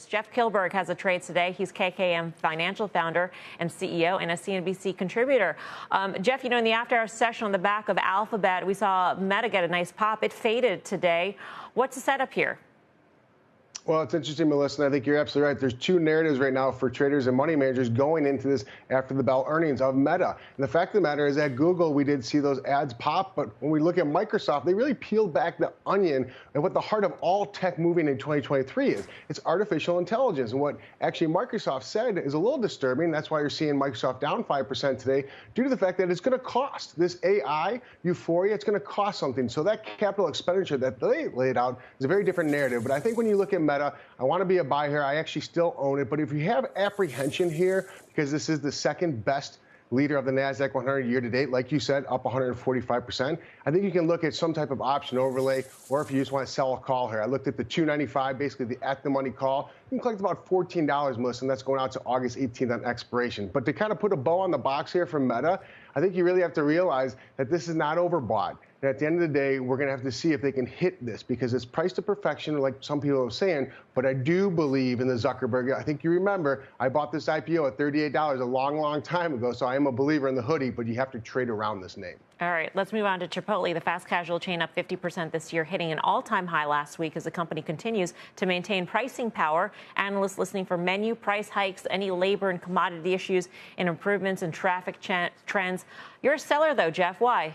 Jeff Kilburg has a trade today. He's KKM financial founder and CEO and a CNBC contributor. Jeff, in the after-hours session on the back of Alphabet, we saw Meta get a nice pop. It faded today. What's the setup here? Well, it's interesting, Melissa, and I think you're absolutely right. There's two narratives right now for traders and money managers going into this after the bell earnings of Meta. And the fact of the matter is at Google, we did see those ads pop, but when we look at Microsoft, they really peeled back the onion and what the heart of all tech moving in 2023 is. It's artificial intelligence. And what actually Microsoft said is a little disturbing. That's why you're seeing Microsoft down 5% today due to the fact that it's going to cost. This AI euphoria, it's going to cost something. So that capital expenditure that they laid out is a very different narrative. But I think when you look at Meta, I want to be a buy here. I actually still own it. But if you have apprehension here, because this is the second best leader of the NASDAQ 100 year to date, like you said, up 145%, I think you can look at some type of option overlay, or if you just want to sell a call here. I looked at the 295, basically the at-the-money call. You can collect about $14, Melissa, and that's going out to August 18th on expiration. But to kind of put a bow on the box here from Meta, I think you really have to realize that this is not overbought. And at the end of the day, we're going to have to see if they can hit this because it's priced to perfection, like some people are saying. But I do believe in the Zuckerberg. I think you remember I bought this IPO at $38 a long, long time ago. So I am a believer in the hoodie, but you have to trade around this name. All right, let's move on to Chipotle, the fast casual chain up 50% this year, hitting an all-time high last week as the company continues to maintain pricing power. Analysts listening for menu price hikes, any labor and commodity issues, and improvements in traffic trends. You're a seller, though, Jeff. Why?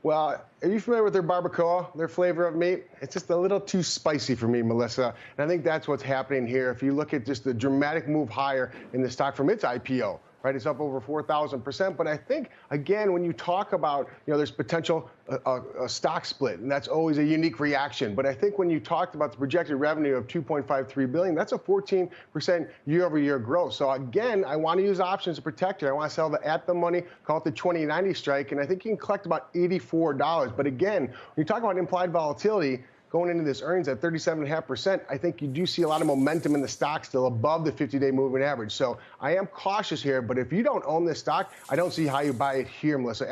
Well, are you familiar with their barbacoa, their flavor of meat? It's just a little too spicy for me, Melissa. And I think that's what's happening here. If you look at just the dramatic move higher in the stock from its IPO, right? It's up over 4,000%. But I think, again, when you talk about, there's potential a stock split, and that's always a unique reaction. But I think when you talked about the projected revenue of $2.53 billion, that's a 14% year-over-year growth. So again, I want to use options to protect it. I want to sell the at-the-money, call it the 2090 strike, and I think you can collect about $84. But again, when you talk about implied volatility, going into this earnings at 37.5%, I think you do see a lot of momentum in the stock still above the 50-day moving average. So I am cautious here, but if you don't own this stock, I don't see how you buy it here, Melissa,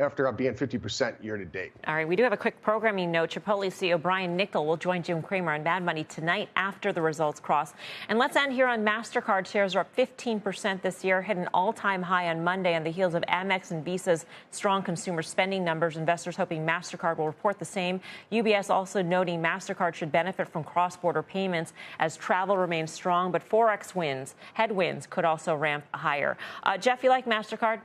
after being 50% year to date. All right, we do have a quick programming note. Chipotle CEO Brian Niccol will join Jim Cramer on Mad Money tonight after the results cross. And let's end here on MasterCard. Shares are up 15% this year, hit an all-time high on Monday on the heels of Amex and Visa's strong consumer spending numbers. Investors hoping MasterCard will report the same. UBS also noting MasterCard should benefit from cross-border payments as travel remains strong, but Forex headwinds could also ramp higher. Jeff, you like MasterCard?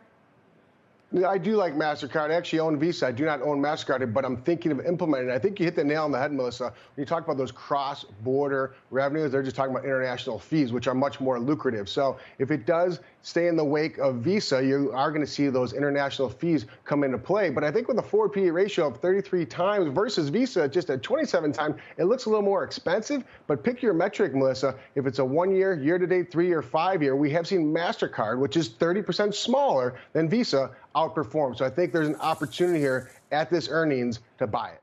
I do like MasterCard. I actually own Visa. I do not own MasterCard, but I'm thinking of implementing it. I think you hit the nail on the head, Melissa. When you talk about those cross-border revenues, they're just talking about international fees, which are much more lucrative. So if it does stay in the wake of Visa, you are going to see those international fees come into play. But I think with a forward PE ratio of 33 times versus Visa just at 27 times, it looks a little more expensive. But pick your metric, Melissa. If it's a 1 year, year-to-date, 3 year, 5 year, we have seen MasterCard, which is 30% smaller than Visa, outperform. So I think there's an opportunity here at this earnings to buy it.